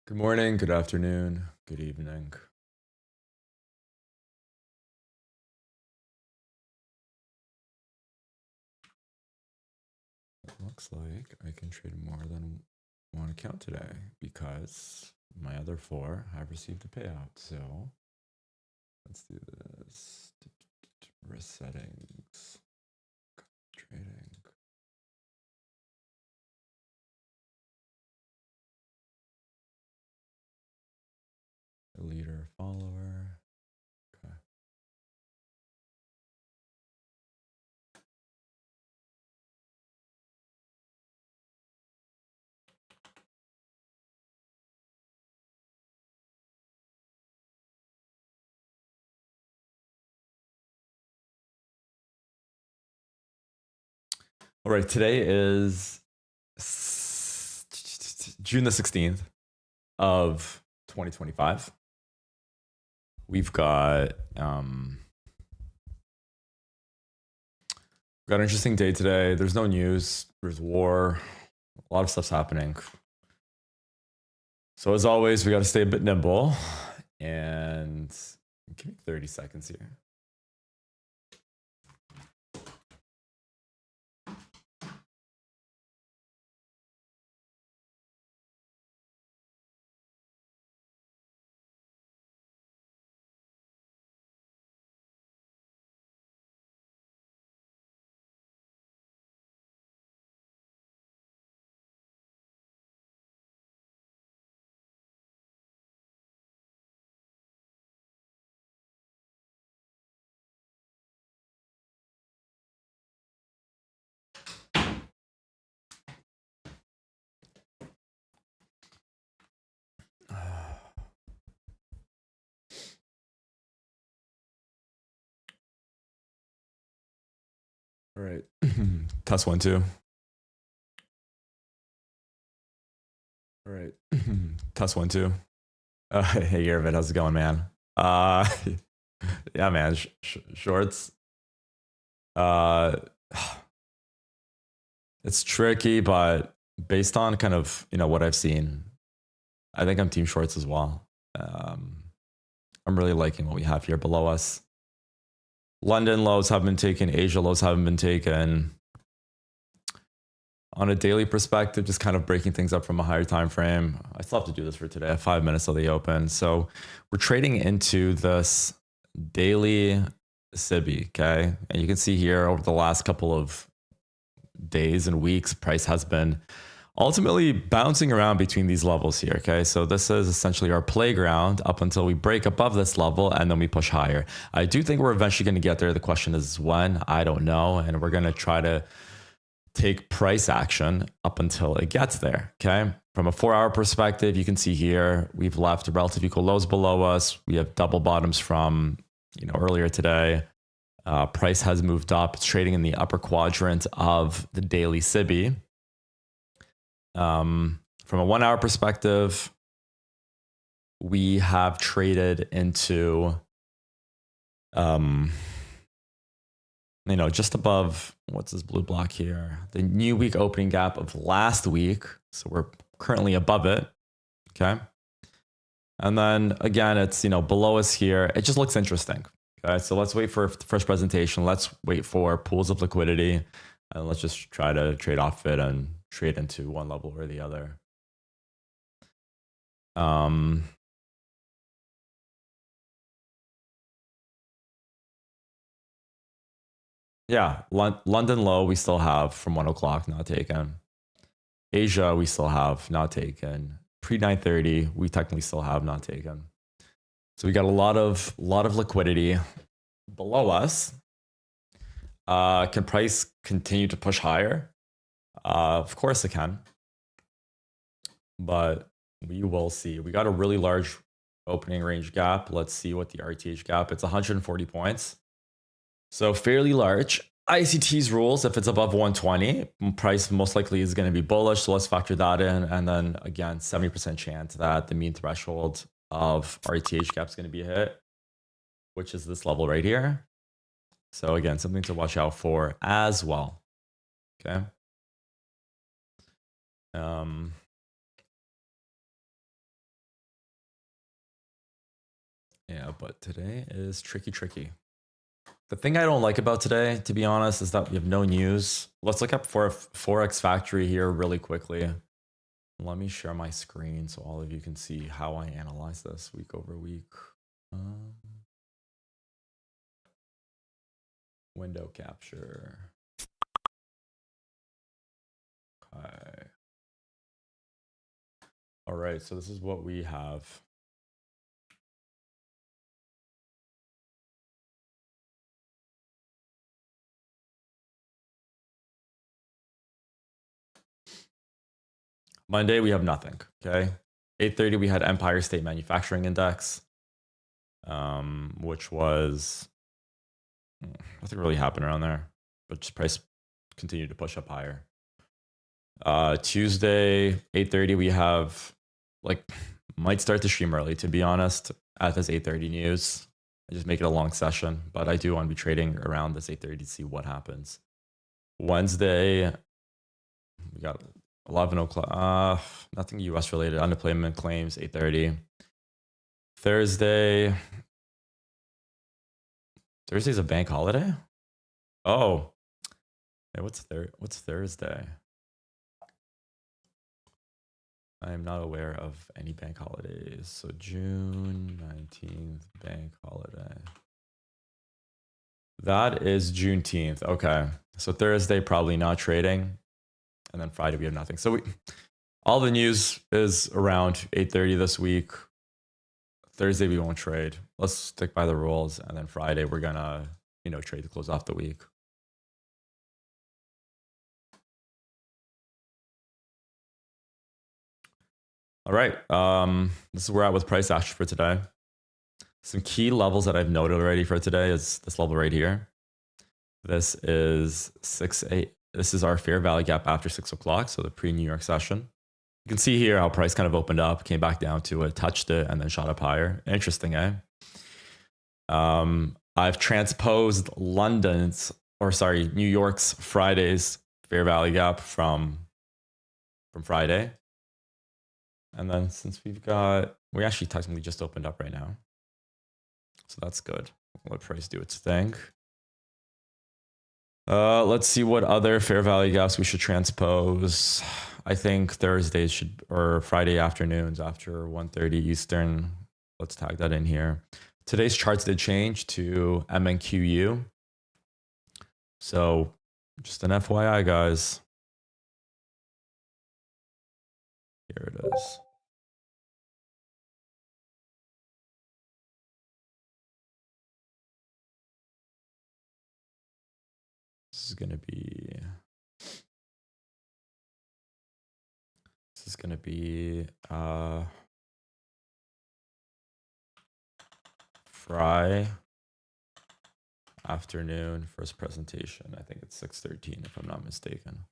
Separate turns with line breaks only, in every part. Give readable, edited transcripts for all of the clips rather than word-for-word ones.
Good morning, good afternoon, good evening. It looks like I can trade more than one account today because my other four have received a payout. So let's do this. Risk settings, trading. Leader, follower. Okay. All right, today is June the 16th of 2025. We've got an interesting day today. There's no news. There's war. A lot of stuff's happening. So as always, we got to stay a bit nimble. And give me 30 seconds here. All right. Test 1, 2. All right. Test 1, 2. Hey, Irvin, how's it going, man? Yeah, man. Shorts. It's tricky, but based on kind of, what I've seen, I think I'm team shorts as well. I'm really liking what we have here below us. London lows haven't been taken. Asia lows haven't been taken. On a daily perspective, just kind of breaking things up from a higher time frame. I still have to do this for today. I have 5 minutes till the open. So we're trading into this daily SIBI, okay? And you can see here over the last couple of days and weeks, price has been ultimately bouncing around between these levels here, okay? So this is essentially our playground up until we break above this level and then we push higher. I do think we're eventually going to get there. The question is when. I don't know. And we're going to try to take price action up until it gets there, okay? From a 4-hour perspective, you can see here, we've left relative equal lows below us. We have double bottoms from, earlier today. Price has moved up. It's trading in the upper quadrant of the daily SIBI. From a 1-hour perspective, we have traded into, just above, what's this blue block here? The new week opening gap of last week. So we're currently above it. Okay. And then again, it's, below us here. It just looks interesting. Okay. So let's wait for the first presentation. Let's wait for pools of liquidity and let's just try to trade off it and trade into one level or the other. Yeah, London low we still have from 1 o'clock not taken. Asia we still have not taken. Pre 9:30 we technically still have not taken. So we got a lot of liquidity below us. Can price continue to push higher? Of course it can, but we will see. We got a really large opening range gap. Let's see what the RTH gap. It's 140 points. So fairly large. ICT's rules, if it's above 120, price most likely is going to be bullish. So let's factor that in. And then again, 70% chance that the mean threshold of RTH gap is going to be hit, which is this level right here. So again, something to watch out for as well. Okay. Yeah, but today is tricky. The thing I don't like about today, to be honest, is that we have no news. Let's look up for Forex Factory here really quickly. Let me share my screen so all of you can see how I analyze this week over week. Window capture. Okay. All right, so this is what we have. Monday, we have nothing, okay? 8:30, we had Empire State Manufacturing Index, which was, nothing really happened around there, but just price continued to push up higher. Tuesday, 8:30, we have, like, might start the stream early, to be honest, at this 8:30 news. I just make it a long session, but I do want to be trading around this 8:30 to see what happens. Wednesday, we got 11 o'clock. Nothing US related. Unemployment claims 8:30. Thursday's a bank holiday. Oh, hey, what's Thursday? I am not aware of any bank holidays. So June 19th, bank holiday. That is Juneteenth. Okay. So Thursday, probably not trading. And then Friday, we have nothing. So all the news is around 8:30 this week. Thursday, we won't trade. Let's stick by the rules. And then Friday, we're going to, trade to close off the week. All right. This is where we're at with price action for today. Some key levels that I've noted already for today is this level right here. This is 6-8. This is our fair value gap after 6 o'clock. So the pre-New York session. You can see here how price kind of opened up, came back down to it, touched it, and then shot up higher. Interesting, eh? I've transposed New York's Friday's fair value gap from Friday. And then since we actually technically just opened up right now. So that's good. Let price do its thing. Let's see what other fair value gaps we should transpose. I think Thursdays or Friday afternoons after 1:30 Eastern. Let's tag that in here. Today's charts did change to MNQU. So just an FYI, guys. Here it is. This is going to be Friday afternoon first presentation. I think it's 6:13 if I'm not mistaken.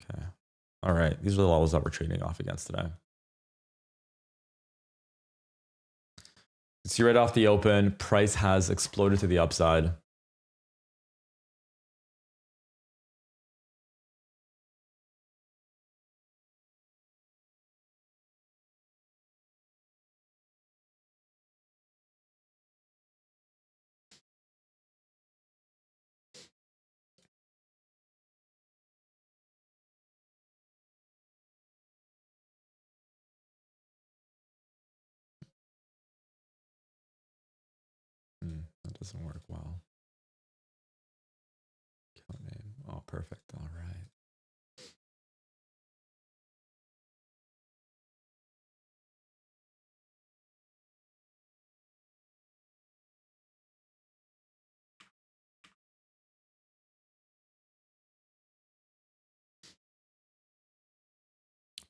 Okay. All right. These are the levels that we're trading off against today. You see right off the open, price has exploded to the upside. That doesn't work well. Account name. Oh, perfect. All right.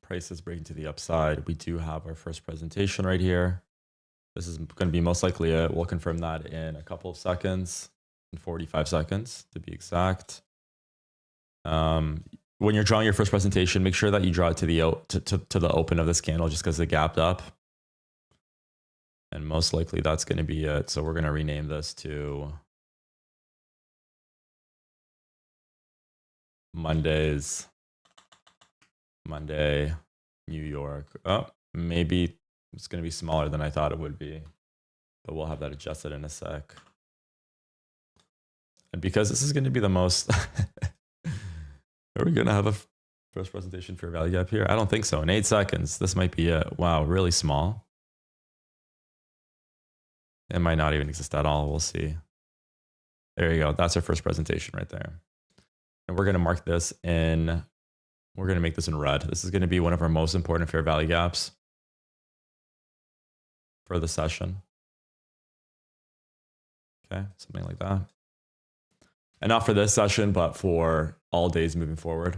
Price is breaking to the upside. We do have our first presentation right here. This is going to be most likely it. We'll confirm that in a couple of seconds, in 45 seconds to be exact. When you're drawing your first presentation, make sure that you draw it to the open of this candle just because it gapped up. And most likely that's going to be it. So we're going to rename this to Monday, New York. Oh, maybe it's going to be smaller than I thought it would be, but we'll have that adjusted in a sec. And because this is going to be the most, are we going to have a first presentation fair value gap here? I don't think so. In 8 seconds, this might be it. Wow, really small. It might not even exist at all. We'll see. There you go. That's our first presentation right there. And we're going to mark this in, we're going to make this in red. This is going to be one of our most important fair value gaps for the session. Okay, something like that. And not for this session, but for all days moving forward.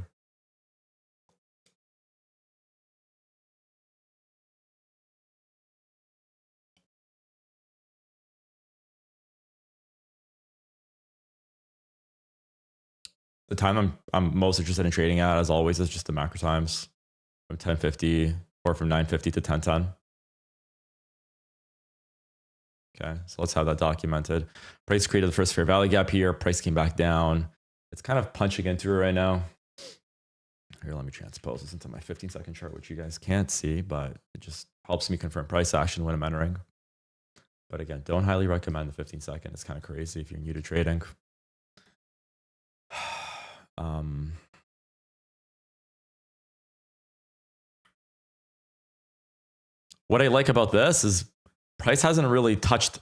The time I'm most interested in trading at, as always, is just the macro times from 10:50 or from 9:50 to 10:10. Okay, so let's have that documented. Price created the first fair value gap here. Price came back down. It's kind of punching into it right now. Here, let me transpose this into my 15-second chart, which you guys can't see, but it just helps me confirm price action when I'm entering. But again, don't highly recommend the 15-second. It's kind of crazy if you're new to trading. What I like about this is price hasn't really touched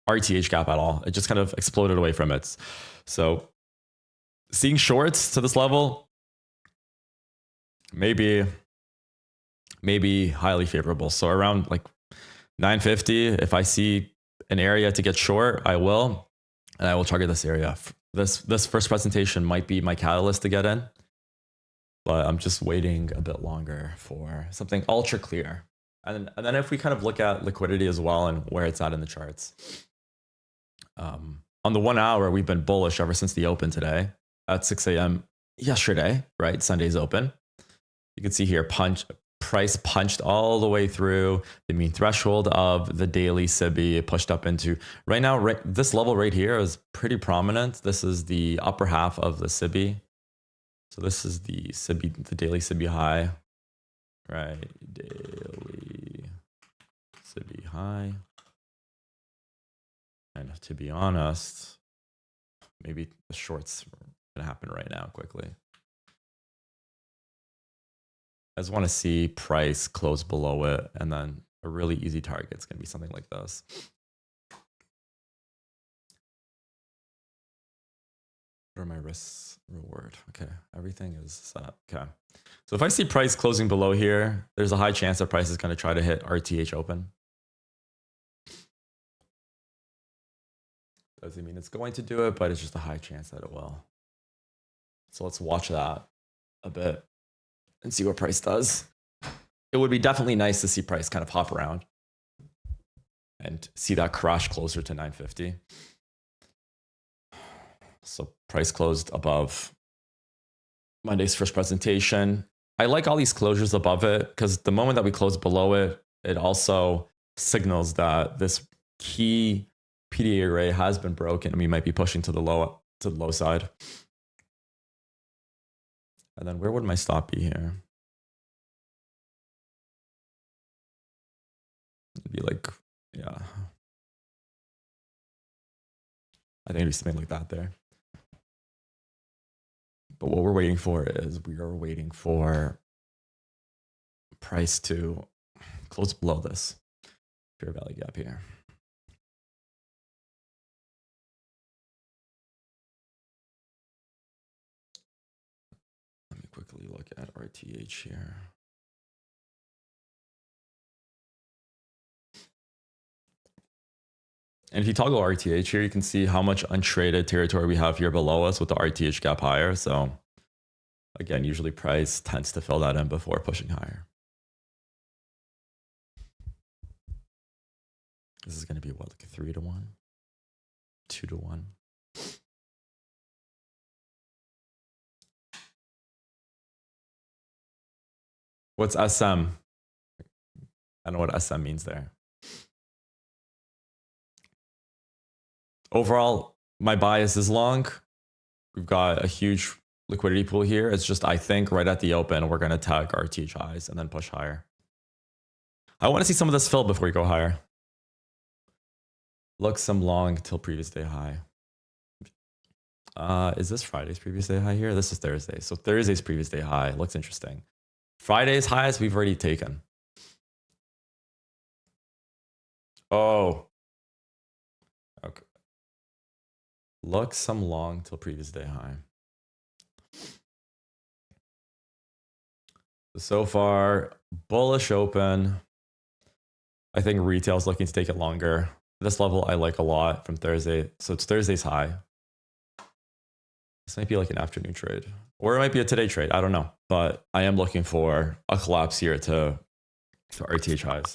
RTH gap at all. It just kind of exploded away from it. So seeing shorts to this level, maybe highly favorable. So around like 950, if I see an area to get short, I will, and I will target this area. This first presentation might be my catalyst to get in, but I'm just waiting a bit longer for something ultra clear. And then if we kind of look at liquidity as well and where it's at in the charts. On the 1 hour, we've been bullish ever since the open today at 6 a.m. yesterday, right? Sunday's open. You can see here, price punched all the way through the mean threshold of the daily SIBI. It pushed up into, right now, this level right here is pretty prominent. This is the upper half of the SIBI. So this is the SIBI, the daily SIBI high, right? Daily SIBI high. And to be honest, maybe the short's gonna happen right now quickly. I just want to see price close below it, and then a really easy target is going to be something like this. What are my risks reward? Okay, everything is set. Okay, so if I see price closing below here, there's a high chance that price is going to try to hit RTH open. Doesn't mean it's going to do it, but it's just a high chance that it will. So let's watch that a bit and see what price does. It would be definitely nice to see price kind of hop around and see that crash closer to 950. So price closed above Monday's first presentation. I like all these closures above it because the moment that we close below it, it also signals that this key PDA array has been broken and we might be pushing to the low side. And then where would my stop be here? It'd be like, yeah. I think it'd be something like that there. But what we're waiting for is we are waiting for price to close below this fair value gap here. Let me quickly look at RTH here. And if you toggle RTH here, you can see how much untraded territory we have here below us with the RTH gap higher. So again, usually price tends to fill that in before pushing higher. This is going to be what, like a 3-to-1, 2-to-1. What's SM? I don't know what SM means there. Overall, my bias is long. We've got a huge liquidity pool here. It's just, I think right at the open, we're going to tag RTH highs and then push higher. I want to see some of this fill before we go higher. Look some long till previous day high. Is this Friday's previous day high here? This is Thursday. So Thursday's previous day high looks interesting. Friday's highs we've already taken. Oh. Okay. Look some long till previous day high. So far, bullish open. I think retail's looking to take it longer. This level I like a lot from Thursday. So it's Thursday's high. This might be like an afternoon trade, or it might be a today trade. I don't know, but I am looking for a collapse here to RTH highs.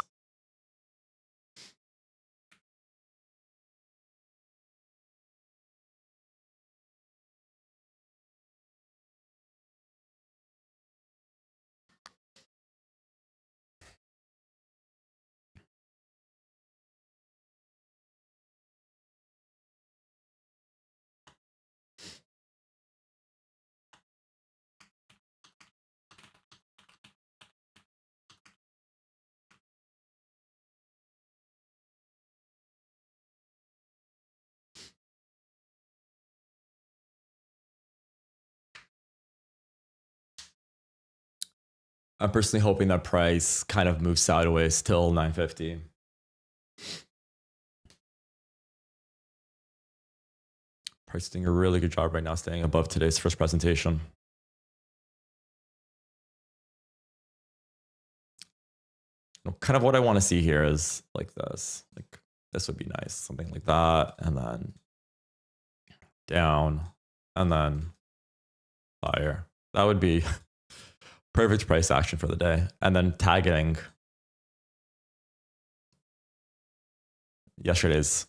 I'm personally hoping that price kind of moves sideways till 950. Price is doing a really good job right now staying above today's first presentation. Kind of what I want to see here is like this. Like this would be nice. Something like that. And then down. And then higher. That would be perfect price action for the day. And then tagging yesterday's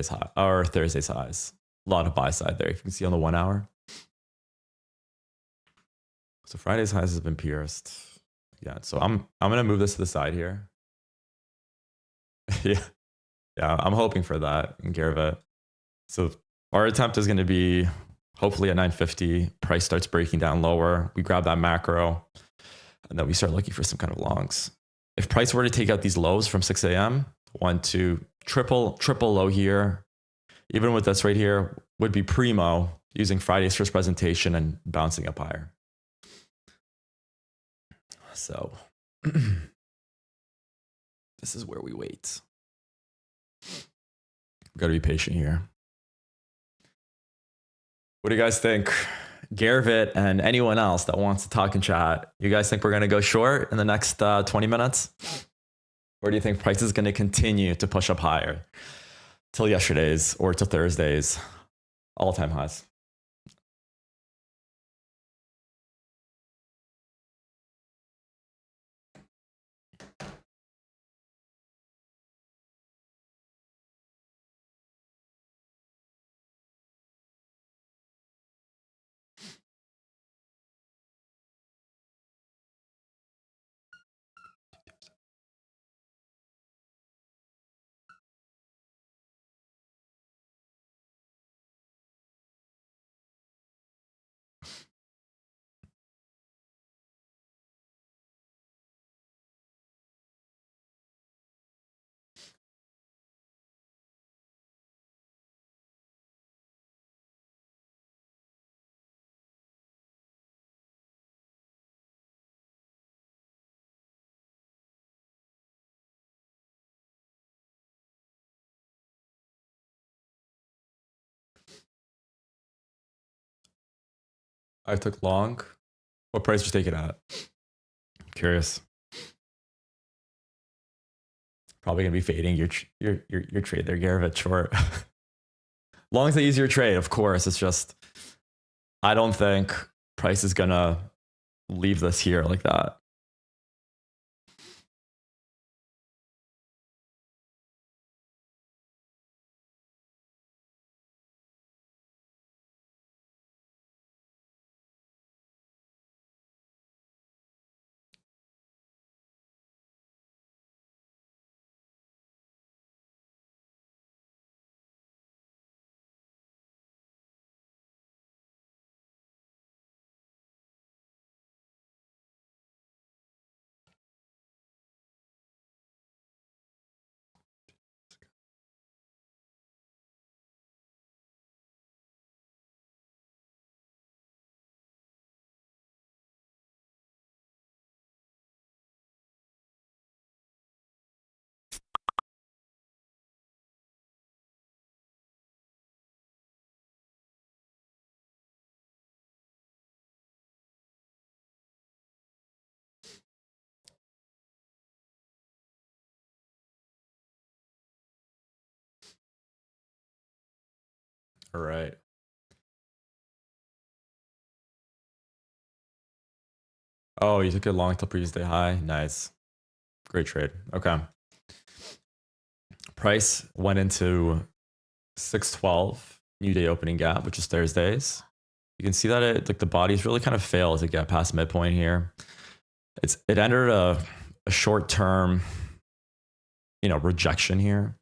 high or Thursday's highs. A lot of buy side there. If you can see on the 1 hour. So Friday's highs has been pierced. Yeah. So I'm gonna move this to the side here. Yeah. I'm hoping for that in Gervit. So our attempt is going to be hopefully at 950. Price starts breaking down lower. We grab that macro, and then we start looking for some kind of longs. If price were to take out these lows from 6 a.m., 1, 2, triple low here, even with this right here, would be primo using Friday's first presentation and bouncing up higher. So this is where we wait. We've got to be patient here. What do you guys think? Gervit and anyone else that wants to talk in chat, you guys think we're going to go short in the next 20 minutes? Or do you think price is going to continue to push up higher till yesterday's or till Thursday's all-time highs? I took long. What price did you take it at? I'm curious. Probably gonna be fading your trade there, Gervit, short. Long is the easier trade, of course. It's just I don't think price is gonna leave this here like that. All right. Oh, you took it long till previous day high. Nice. Great trade. Okay. Price went into 612 new day opening gap, which is Thursdays. You can see that the body's really kind of failed to get past midpoint here. It entered a short term, rejection here.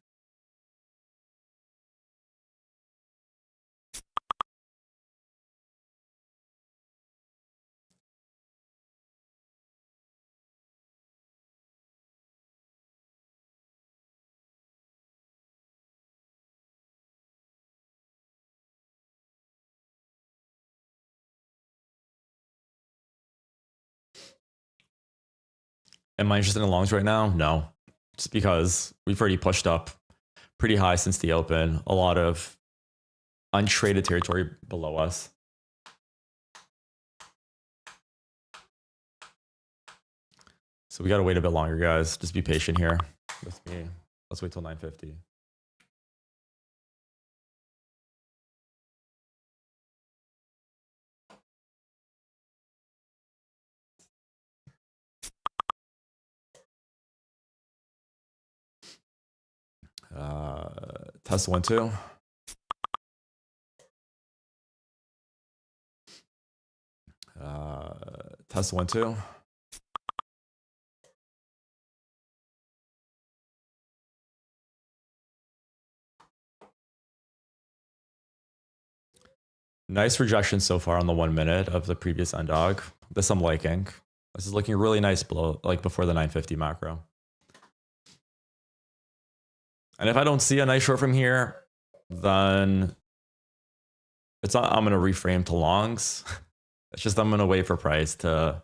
Am I interested in longs right now? No, just because we've already pushed up pretty high since the open. A lot of untraded territory below us. So we got to wait a bit longer, guys. Just be patient here with me. Let's wait till 950. Test 1, 2. Test 1, 2. Nice rejection so far on the 1 minute of the previous undog. This I'm liking. This is looking really nice below, like before the 950 macro. And if I don't see a nice short from here, then it's not, I'm going to reframe to longs. It's just I'm going to wait for price to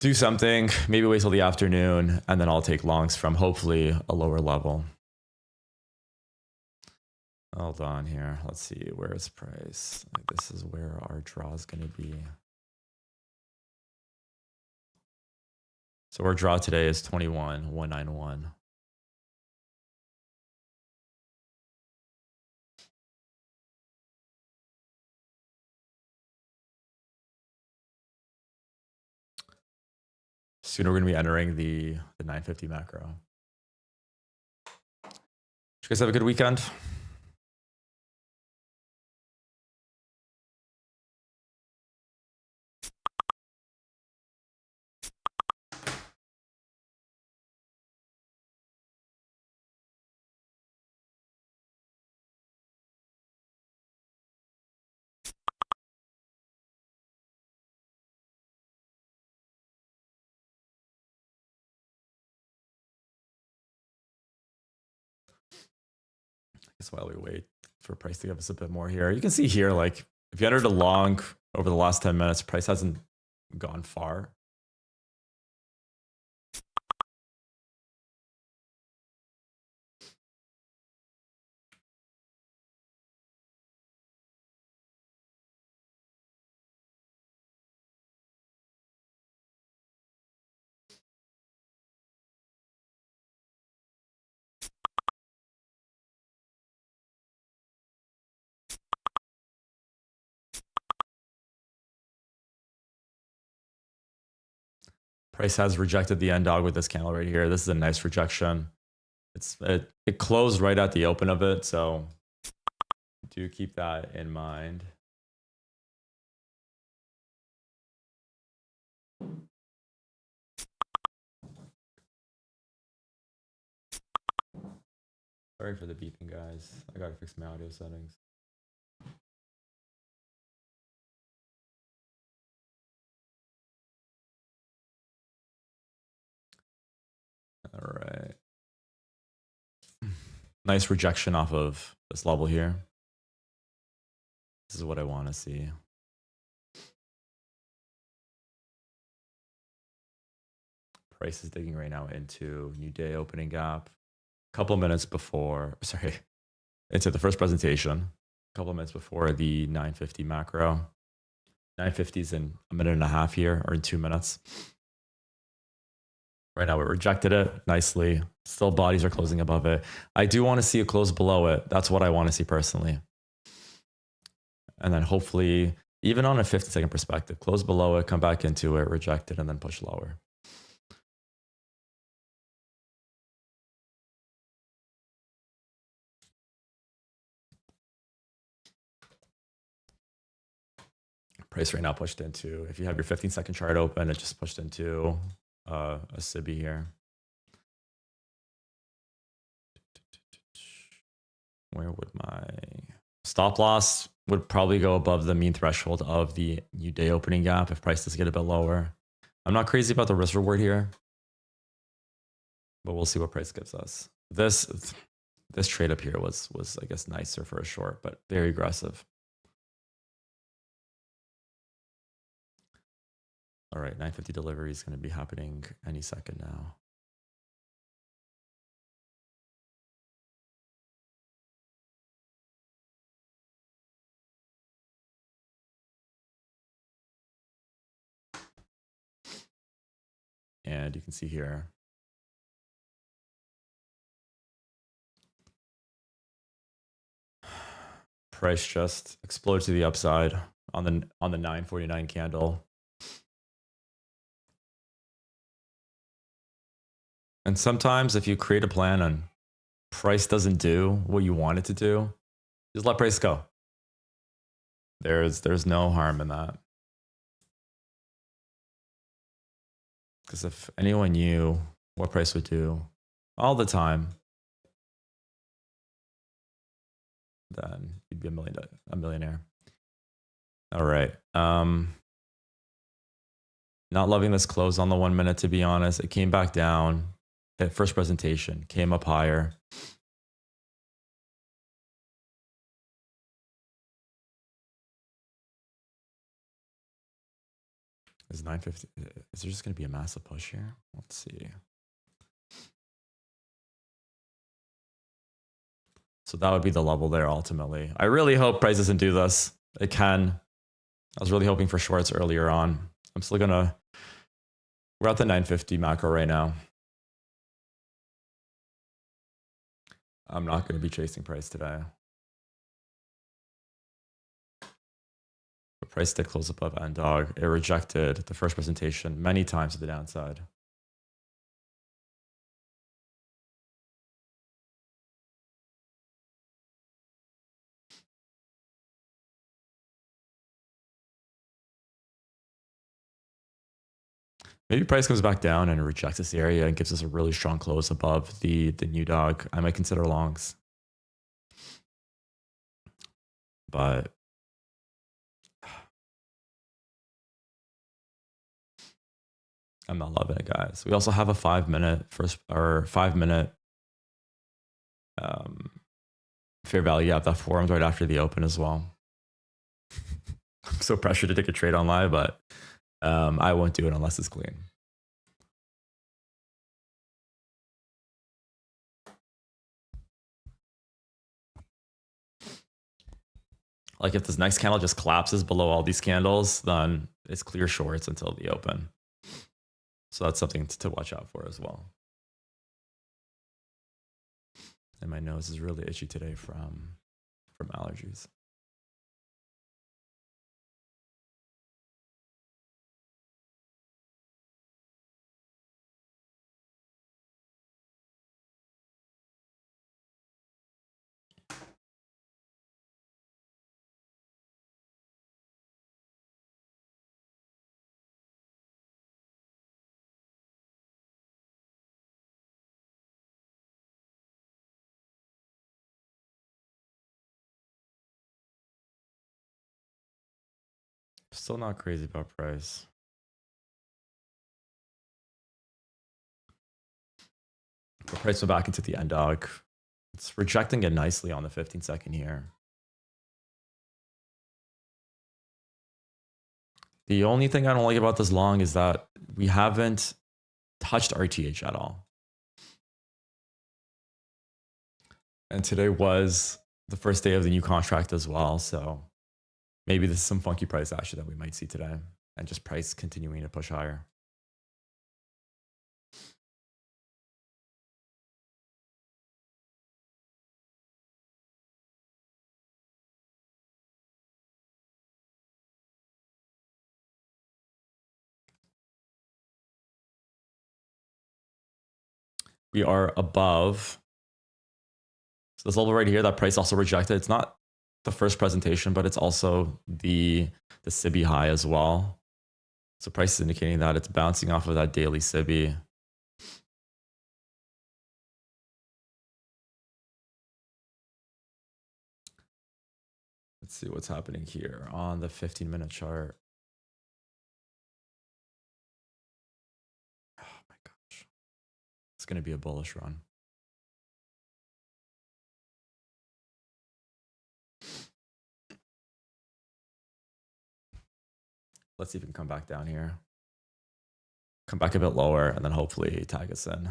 do something, maybe wait till the afternoon, and then I'll take longs from hopefully a lower level. Hold on here. Let's see. Where is price? Like, this is where our draw is going to be. So our draw today is 21,191. Soon we're going to be entering the 950 macro. Did you guys have a good weekend? That's why we wait for price to give us a bit more here. You can see here, like if you entered a long over the last 10 minutes, price hasn't gone far. Price has rejected the end dog with this candle right here. This is a nice rejection. It closed right at the open of it, so do keep that in mind. Sorry for the beeping, guys. I gotta fix my audio settings. All right. Nice rejection off of this level here. This is what I want to see. Price is digging right now into new day opening gap. A couple minutes before, sorry, into the first presentation. A couple minutes before the 950 macro. 950 is in a minute and a half here, or in 2 minutes. Right now, it rejected it nicely. Still bodies are closing above it. I do want to see it close below it. That's what I want to see personally. And then hopefully, even on a 50-second perspective, close below it, come back into it, reject it, and then push lower. Price right now pushed into, if you have your 15-second chart open, it just pushed into a SIBI here. Where would my stop loss would probably go above the mean threshold of the new day opening gap if price does get a bit lower. I'm not crazy about the risk reward here, but we'll see what price gives us. This trade up here was I guess nicer for a short, but very aggressive. All right, 950 delivery is going to be happening any second now. And you can see here, price just exploded to the upside on the 949 candle. And sometimes if you create a plan and price doesn't do what you want it to do, just let price go. There's no harm in that. Because if anyone knew what price would do all the time, then you'd be a millionaire. All right. Not loving this close on the 1 minute, to be honest. It came back down at first presentation, came up higher. Is 950? Is there just going to be a massive push here? Let's see. So that would be the level there ultimately. I really hope price doesn't do this. It can. I was really hoping for shorts earlier on. I'm still gonna, we're at the 950 macro right now. I'm not gonna be chasing price today. But price did close above end dog. It rejected the first presentation many times to the downside. Maybe price comes back down and rejects this area and gives us a really strong close above the new dog. I might consider longs. But I'm not loving it, guys. We also have a 5 minute fair value gap that formed right after the open as well. I'm so pressured to take a trade on live, but I won't do it unless it's clean. Like if this next candle just collapses below all these candles, then it's clear shorts until the open. So that's something to watch out for as well. And my nose is really itchy today from allergies. Still not crazy about price. The price went back into the end dog. It's rejecting it nicely on the 15-second here. The only thing I don't like about this long is that we haven't touched RTH at all. And today was the first day of the new contract as well. So maybe this is some funky price action that we might see today and just price continuing to push higher. we are above. So this level right here, that price also rejected. It's not the first presentation, but it's also the SIBI high as well. So price is indicating that it's bouncing off of that daily SIBI. Let's see what's happening here on the 15-minute chart. Oh my gosh. It's going to be a bullish run. Let's see if we can come back down here. Come back a bit lower and then hopefully tag us in.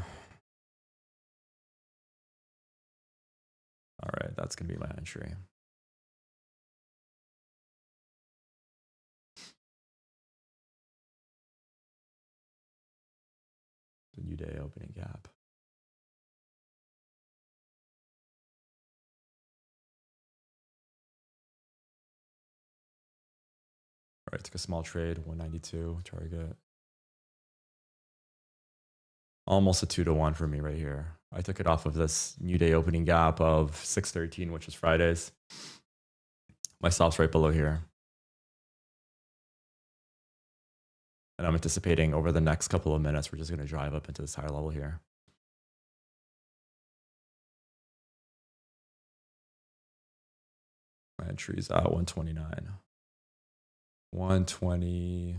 All right, that's going to be my entry. The new day opening gap. All right, took a small trade, 192 target. Almost a 2-to-1 for me right here. I took it off of this new day opening gap of 613, which is Fridays. My stop's right below here. And I'm anticipating over the next couple of minutes, we're just going to drive up into this higher level here. My entry's at 129. 120.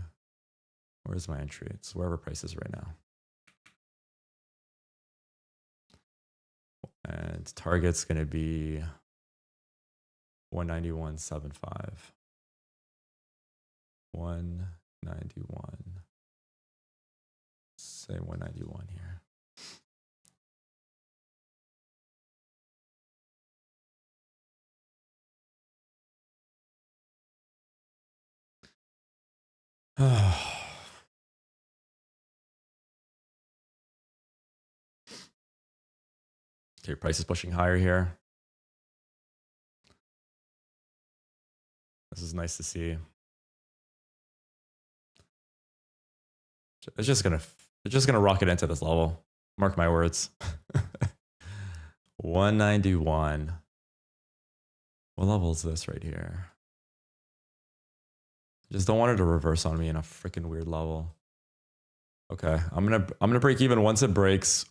Where's my entry? It's wherever price is right now. And target's going to be 191.75. 191. Say 191 here. Okay, price is pushing higher here. This is nice to see. It's just gonna rocket into this level. Mark my words. 191. What level is this right here? Just don't want it to reverse on me in a freaking weird level. Okay, I'm gonna break even once it breaks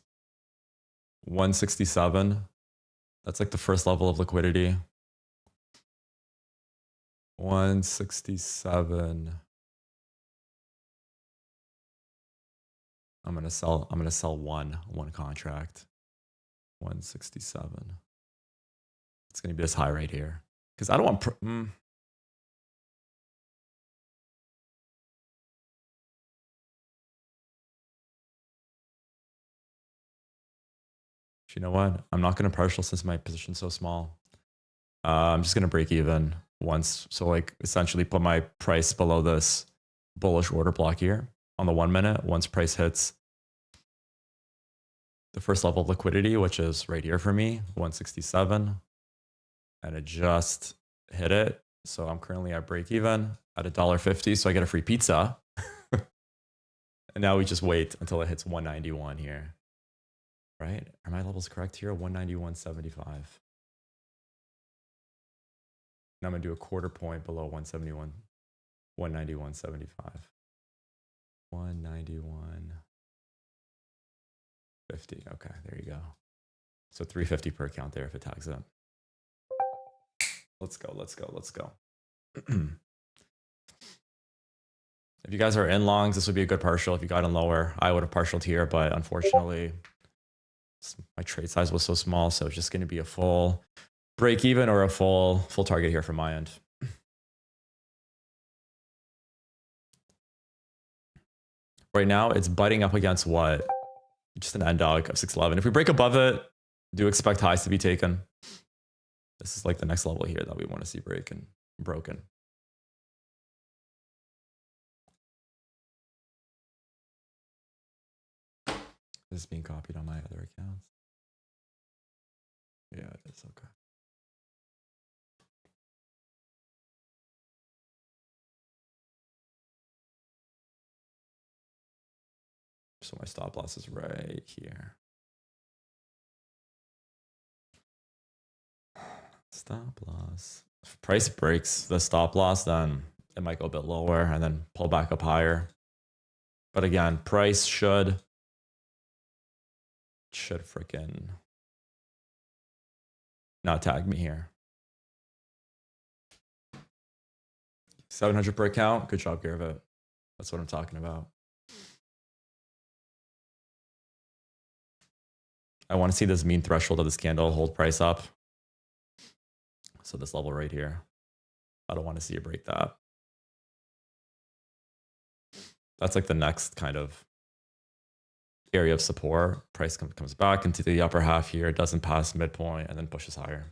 167. That's like the first level of liquidity. 167. I'm gonna sell one contract. 167. It's gonna be this high right here because I don't want. You know what? I'm not gonna partial since my position's so small. I'm just gonna break even once. So like essentially put my price below this bullish order block here on the 1 minute. Once price hits the first level of liquidity, which is right here for me, 167, and it just hit it. So I'm currently at break even at $1.50. So I get a free pizza. And now we just wait until it hits 191 here. Right? Are my levels correct here? 191.75. And I'm going to do a quarter point below 171, 191.75. 191.50. Okay, there you go. So 350 per account there if it tags up. Let's go, let's go, let's go. If you guys are in longs, this would be a good partial. If you got in lower, I would have partialed here, but unfortunately, my trade size was so small, so it's just going to be a full break even or a full target here from my end. Right now, it's butting up against what? Just an end dog of 611. If we break above it, do expect highs to be taken. This is like the next level here that we want to see broken. This is being copied on my other accounts. Yeah, it's okay. So my stop loss is right here. Stop loss. If price breaks the stop loss, then it might go a bit lower and then pull back up higher. But again, price should freaking not tag me here. 700 per account. Good job, Garrett. That's what I'm talking about. I want to see this mean threshold of this candle hold price up. So this level right here. I don't want to see it break that. That's like the next kind of area of support. Price comes back into the upper half here, doesn't pass midpoint, and then pushes higher.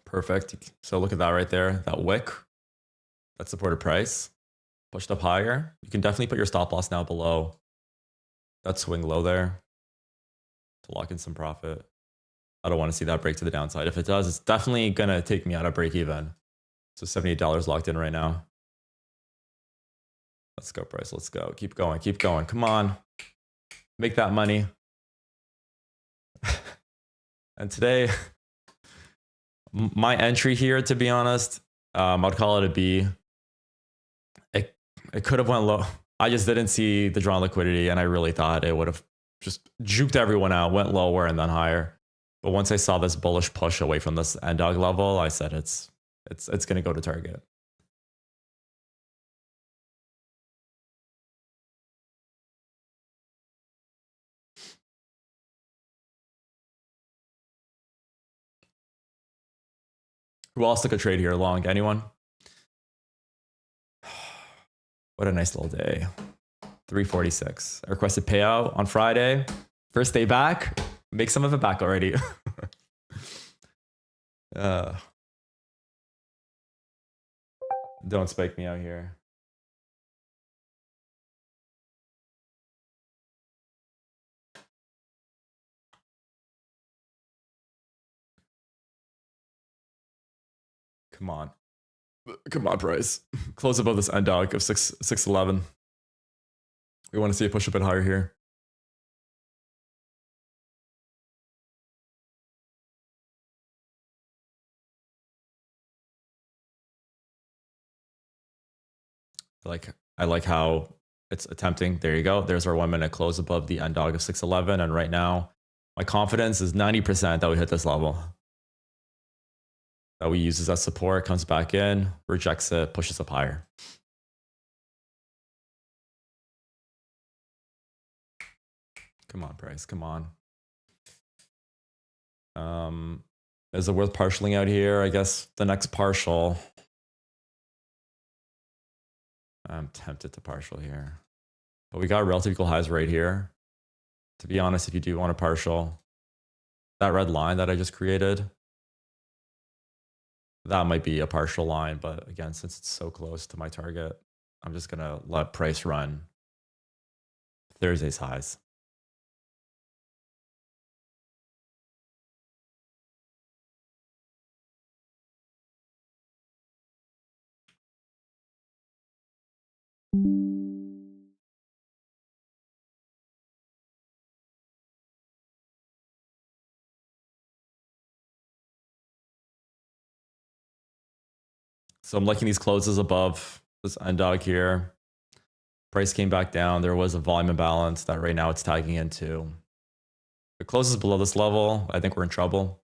Perfect. So look at that right there. That wick, that supported price, pushed up higher. You can definitely put your stop loss now below that swing low there to lock in some profit. I don't want to see that break to the downside. If it does, it's definitely going to take me out of break even. So $78 locked in right now. Let's go, price. Let's go. Keep going. Keep going. Come on. Make that money. And today, my entry here, to be honest, I'd call it a B. It could have went low. I just didn't see the drawn liquidity, and I really thought it would have just juked everyone out, went lower and then higher. But once I saw this bullish push away from this end dog level, I said it's going to go to target. Who else took a trade here long? Anyone? What a nice little day. 346. I requested payout on Friday. First day back. Make some of it back already. Don't spike me out here. Come on. Come on, price. Close above this end dog of 611. We want to see it push a bit higher here. I like how it's attempting. There you go. There's our 1 minute close above the end dog of 611. And right now, my confidence is 90% that we hit this level. That we use as that support, comes back in, rejects it, pushes up higher. Come on, price. Come on. Is it worth partialing out here? I guess the next partial. I'm tempted to partial here. But we got relative equal highs right here. To be honest, if you do want to partial, that red line that I just created, that might be a partial line. But again, since it's so close to my target, I'm just going to let price run Thursday's highs. So I'm liking these closes above this end dog here. Price came back down. There was a volume imbalance that right now it's tagging into. If it closes below this level, I think we're in trouble.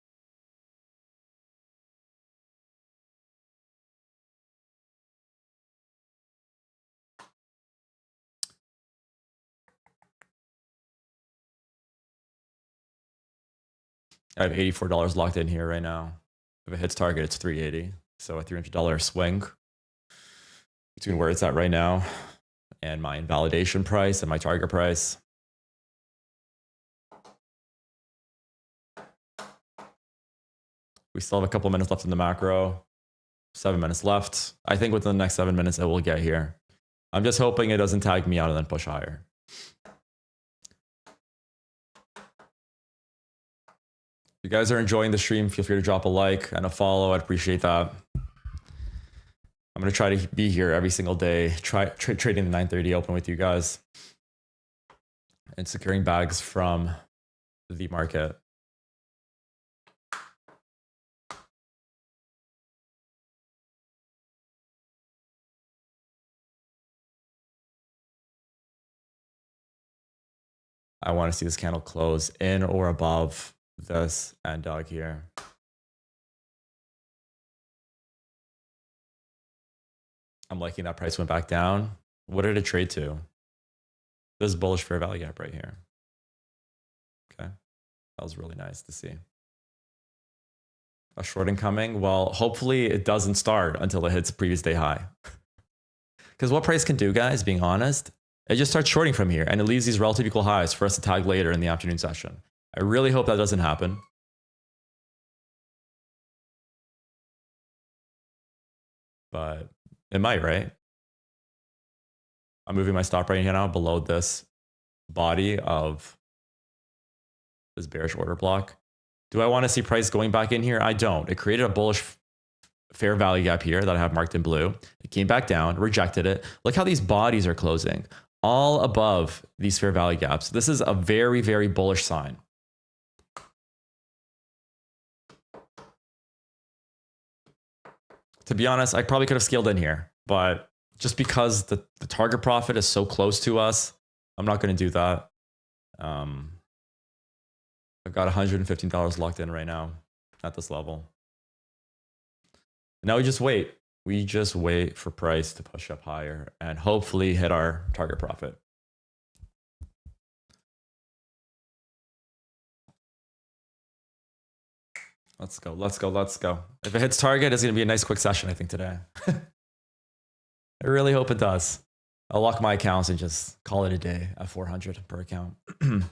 I have $84 locked in here right now. If it hits target, it's 380. So a $300 swing between where it's at right now and my invalidation price and my target price. We still have a couple minutes left in the macro. 7 minutes left. I think within the next 7 minutes, it will get here. I'm just hoping it doesn't tag me out and then push higher. If you guys are enjoying the stream, feel free to drop a like and a follow. I'd appreciate that. I'm going to try to be here every single day, trading the 930 open with you guys and securing bags from the market. I want to see this candle close in or above this and dog here. I'm liking that price went back down. What did it trade to? This bullish fair value gap right here. Okay. That was really nice to see. A short incoming. Well, hopefully it doesn't start until it hits previous day high. Because what price can do, guys, being honest, it just starts shorting from here and it leaves these relative equal highs for us to tag later in the afternoon session. I really hope that doesn't happen. But it might, right? I'm moving my stop right here now below this body of this bearish order block. Do I want to see price going back in here? I don't. It created a bullish fair value gap here that I have marked in blue. It came back down, rejected it. Look how these bodies are closing all above these fair value gaps. This is a very, very bullish sign. To be honest, I probably could have scaled in here, but just because the target profit is so close to us, I'm not going to do that. I've got $115 locked in right now at this level. Now we just wait. We just wait for price to push up higher and hopefully hit our target profit. Let's go, let's go, let's go. If it hits target, it's going to be a nice quick session, I think, today. I really hope it does. I'll lock my accounts and just call it a day at 400 per account. Come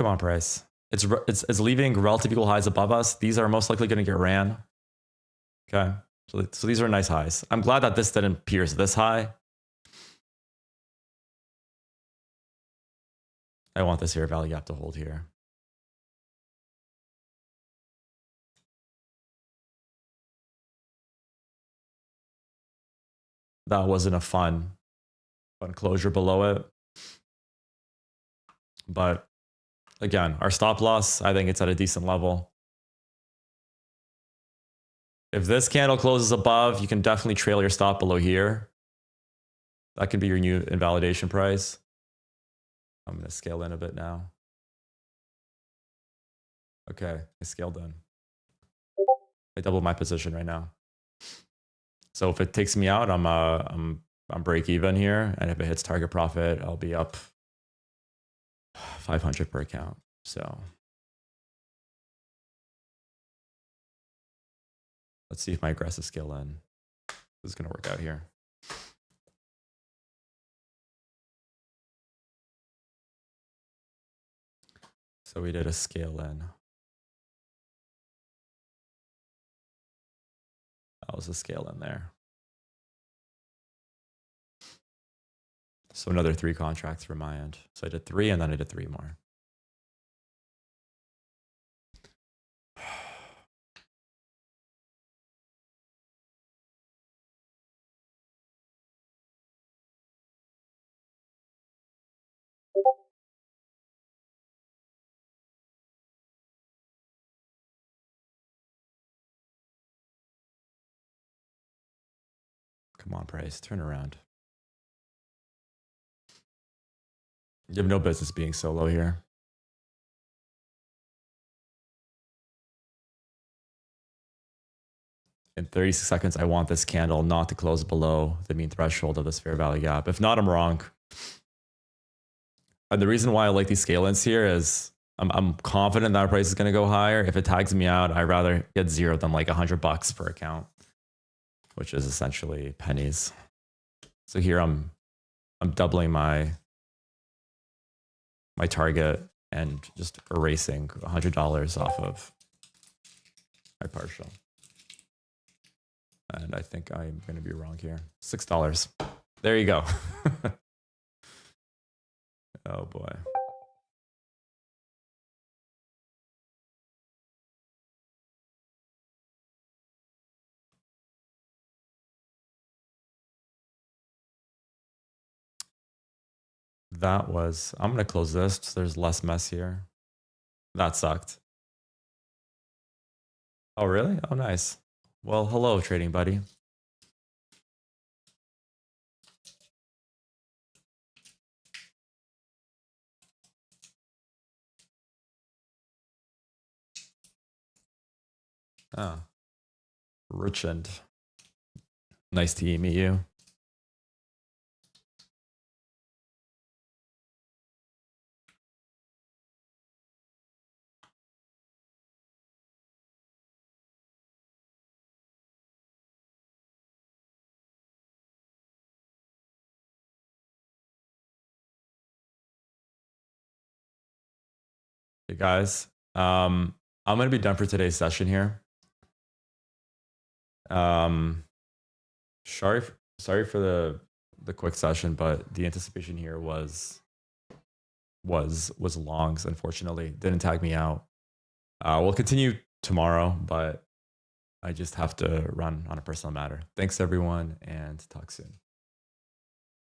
on, price. It's leaving relative equal highs above us. These are most likely going to get ran. Okay, so these are nice highs. I'm glad that this didn't pierce this high. I want this fair value gap to hold here. That wasn't a fun closure below it. But again, our stop loss, I think it's at a decent level. If this candle closes above, you can definitely trail your stop below here. That can be your new invalidation price. I'm going to scale in a bit now. Okay, I scaled in. I doubled my position right now. So if it takes me out, I'm break even here, and if it hits target profit, I'll be up 500 per account. So let's see if my aggressive scale in is going to work out here. So we did a scale in. That was a scale in there. So another 3 contracts from my end. So I did 3 and then I did 3 more. Come on, price, turn around. You have no business being so low here. In 36 seconds, I want this candle not to close below the mean threshold of this fair value gap. If not, I'm wrong. And the reason why I like these scale-ins here is I'm confident that price is going to go higher. If it tags me out, I'd rather get zero than like $100 per account, which is essentially pennies. So here I'm doubling my target and just erasing $100 off of my partial. And I think I'm going to be wrong here. $6. There you go. Oh boy. That was, I'm going to close this so there's less mess here. That sucked. Oh, really? Oh, nice. Well, hello, trading buddy. Ah, Richard. Nice to meet you. Hey guys, I'm gonna be done for today's session here. Sorry, sorry for the quick session, but the anticipation here was longs. Unfortunately, didn't tag me out. We'll continue tomorrow, but I just have to run on a personal matter. Thanks everyone, and talk soon.